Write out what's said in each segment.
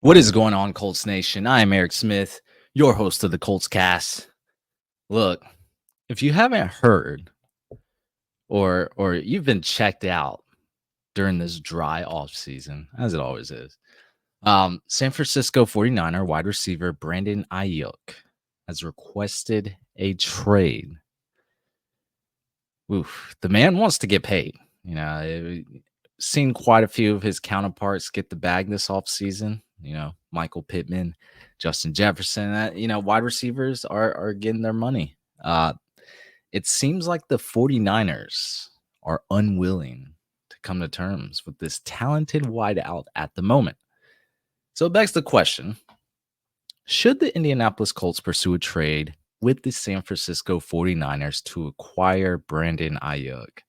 What is going on, Colts Nation? I am Eric Smith, your host of the Colts Cast. Look, if you haven't heard or you've been checked out during this dry off season, as it always is, San Francisco 49er wide receiver Brandon Aiyuk has requested a trade. Oof, the man wants to get paid. Seen quite a few of his counterparts get the bag this offseason. Michael Pittman, Justin Jefferson, wide receivers are getting their money. It seems like the 49ers are unwilling to come to terms with this talented wideout at the moment. So it begs the question, should the Indianapolis Colts pursue a trade with the San Francisco 49ers to acquire Brandon Aiyuk?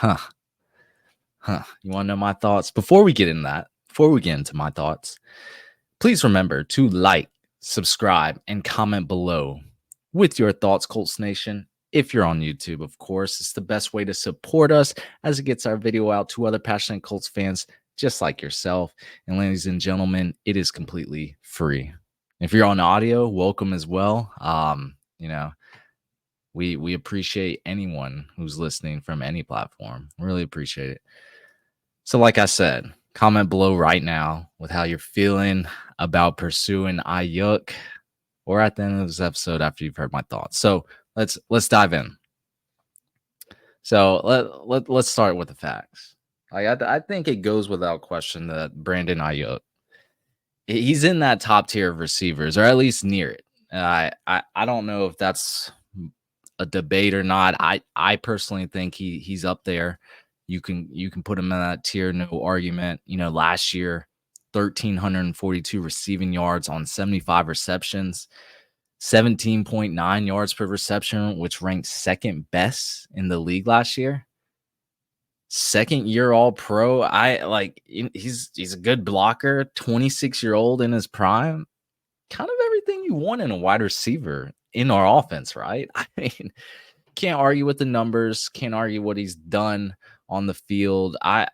You want to know my thoughts? Before we get into my thoughts, please remember to like, subscribe, and comment below with your thoughts, Colts Nation. If you're on YouTube, of course, it's the best way to support us as it gets our video out to other passionate Colts fans just like yourself. And ladies and gentlemen, it is completely free. If you're on audio, welcome as well. We appreciate anyone who's listening from any platform. Really appreciate it. So like I said, comment below right now with how you're feeling about pursuing Aiyuk, or at the end of this episode after you've heard my thoughts. So let's dive in. So let's start with the facts. I think it goes without question that Brandon Aiyuk, he's in that top tier of receivers, or at least near it. I don't know if that's a debate or not. I personally think he's up there. You can put him in that tier, no argument. Last year, 1,342 receiving yards on 75 receptions, 17.9 yards per reception, which ranked second best in the league last year. Second year All-Pro. He's a good blocker, 26-year-old in his prime. Kind of everything you want in a wide receiver in our offense, right? I mean, can't argue with the numbers, can't argue what he's done on the field. I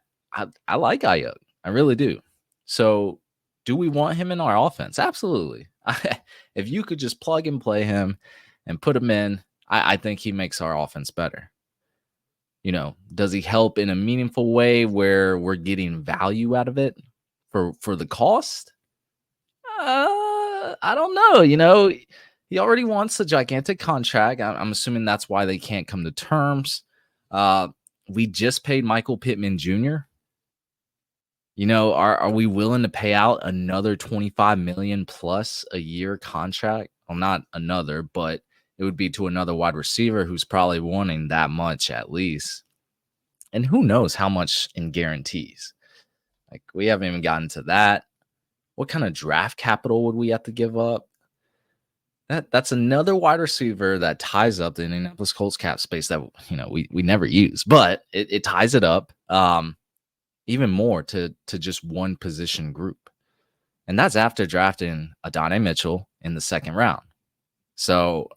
like Aiyuk. I really do. So do we want him in our offense? Absolutely. If you could just plug and play him and put him in, I think he makes our offense better. Does he help in a meaningful way where we're getting value out of it for the cost? I don't know. He already wants a gigantic contract. I'm assuming that's why they can't come to terms. We just paid Michael Pittman Jr. Are we willing to pay out another $25 million plus a year contract? Well, not another, but it would be to another wide receiver who's probably wanting that much at least. And who knows how much in guarantees? Like, we haven't even gotten to that. What kind of draft capital would we have to give up? That's another wide receiver that ties up the Indianapolis Colts cap space that we never use, but it ties it up even more to just one position group, and that's after drafting Adonai Mitchell in the second round. So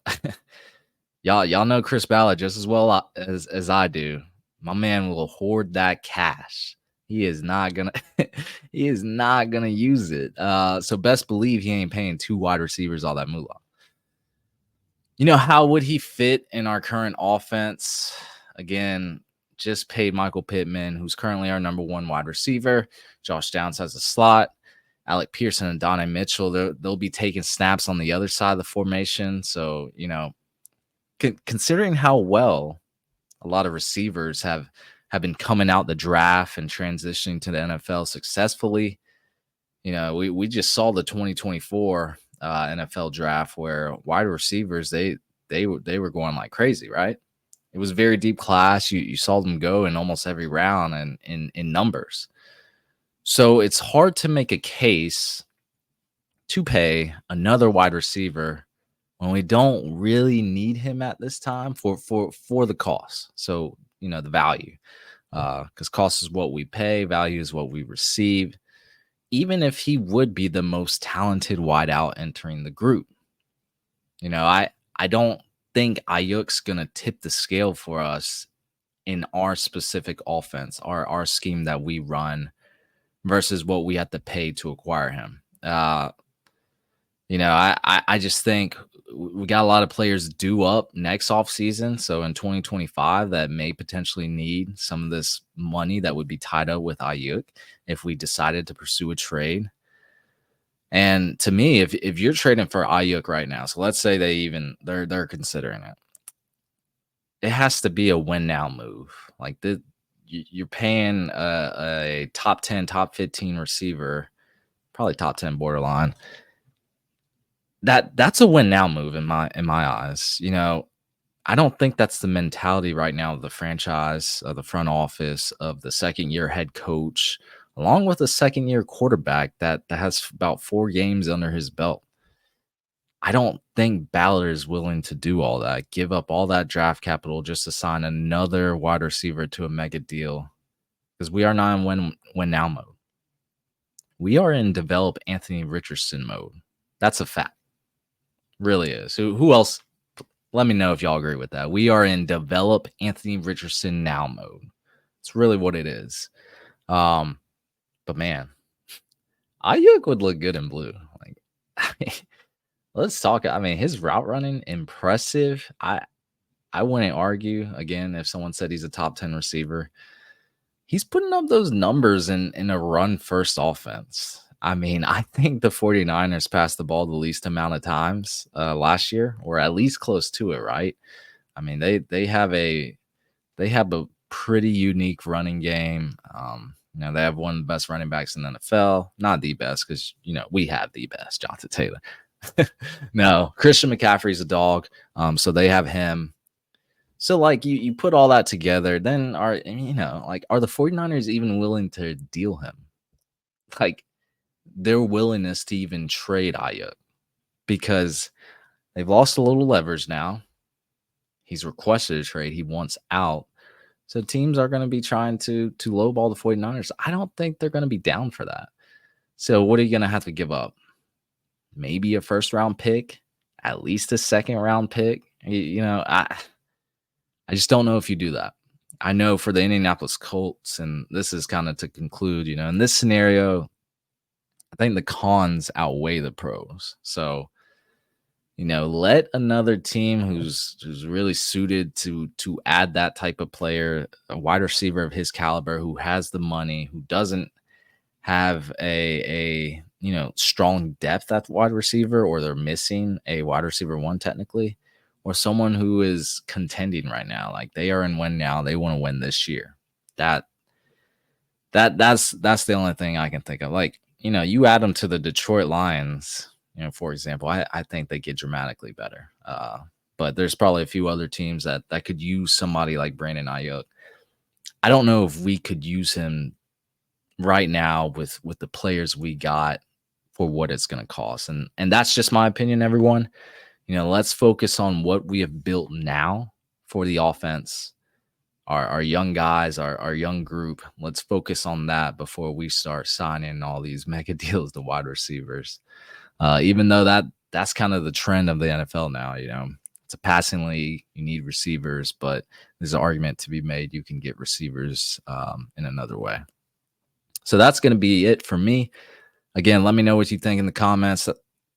y'all know Chris Ballard just as well as I do. My man will hoard that cash. He is not gonna use it. So best believe he ain't paying two wide receivers all that moolah. How would he fit in our current offense? Again, just paid Michael Pittman, who's currently our number one wide receiver. Josh Downs has a slot. Alec Pearson and Adonai Mitchell, they'll be taking snaps on the other side of the formation. So, considering how well a lot of receivers have been coming out the draft and transitioning to the NFL successfully, we just saw the 2024 NFL draft where wide receivers they were going like crazy, right? It was a very deep class. You saw them go in almost every round and in numbers. So it's hard to make a case to pay another wide receiver when we don't really need him at this time for the cost. So, the value, because cost is what we pay, value is what we receive. Even if he would be the most talented wideout entering the group, I don't think Aiyuk's going to tip the scale for us in our specific offense, our scheme that we run versus what we have to pay to acquire him. Uh, I just think we got a lot of players due up next offseason. So in 2025, that may potentially need some of this money that would be tied up with Aiyuk if we decided to pursue a trade. And to me, if you're trading for Aiyuk right now, so let's say they're considering it, it has to be a win now move. Like you're paying a top 10, top 15 receiver, probably top 10 borderline. That's a win now move in my eyes. I don't think that's the mentality right now of the franchise, of the front office, of the second year head coach, along with a second year quarterback that has about 4 games under his belt. I don't think Ballard is willing to do all that, give up all that draft capital just to sign another wide receiver to a mega deal, because we are not in win now mode. We are in develop Anthony Richardson mode. That's a fact. Really is. Who else? Let me know if y'all agree with that. We are in develop Anthony Richardson now mode. It's really what it is. But man, Aiyuk would look good in blue. Like, let's talk. I mean, his route running impressive. I wouldn't argue again if someone said he's a top 10 receiver. He's putting up those numbers in a run first offense. I mean, I think the 49ers passed the ball the least amount of times last year, or at least close to it, right? I mean, they have a pretty unique running game. They have one of the best running backs in the NFL. Not the best, because we have the best, Jonathan Taylor. No, Christian McCaffrey's a dog. So they have him. So like you put all that together, then are the 49ers even willing to deal him? Like, their willingness to even trade Aiyuk, because they've lost a little leverage now. He's requested a trade. He wants out. So teams are going to be trying to lowball the 49ers. I don't think they're going to be down for that. So what are you going to have to give up? Maybe a first round pick, at least a second round pick. I just don't know if you do that. I know for the Indianapolis Colts, and this is kind of to conclude, in this scenario, I think the cons outweigh the pros. So, let another team who's really suited to add that type of player, a wide receiver of his caliber, who has the money, who doesn't have a strong depth at wide receiver, or they're missing a wide receiver one technically, or someone who is contending right now. Like, they are in win now. They want to win this year. That's the only thing I can think of. Like, you add them to the Detroit Lions, for example, I think they get dramatically better. But there's probably a few other teams that could use somebody like Brandon Aiyuk. I don't know if we could use him right now with the players we got for what it's going to cost. And that's just my opinion, everyone. Let's focus on what we have built now for the offense. Our young guys, our young group. Let's focus on that before we start signing all these mega deals to wide receivers. Even though that's kind of the trend of the NFL now. It's a passing league. You need receivers, but there's an argument to be made. You can get receivers in another way. So that's going to be it for me. Again, let me know what you think in the comments.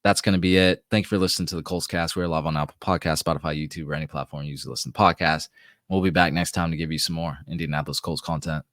That's going to be it. Thank you for listening to the Colts Cast. We're live on Apple Podcasts, Spotify, YouTube, or any platform you use to listen to podcasts. We'll be back next time to give you some more Indianapolis Colts content.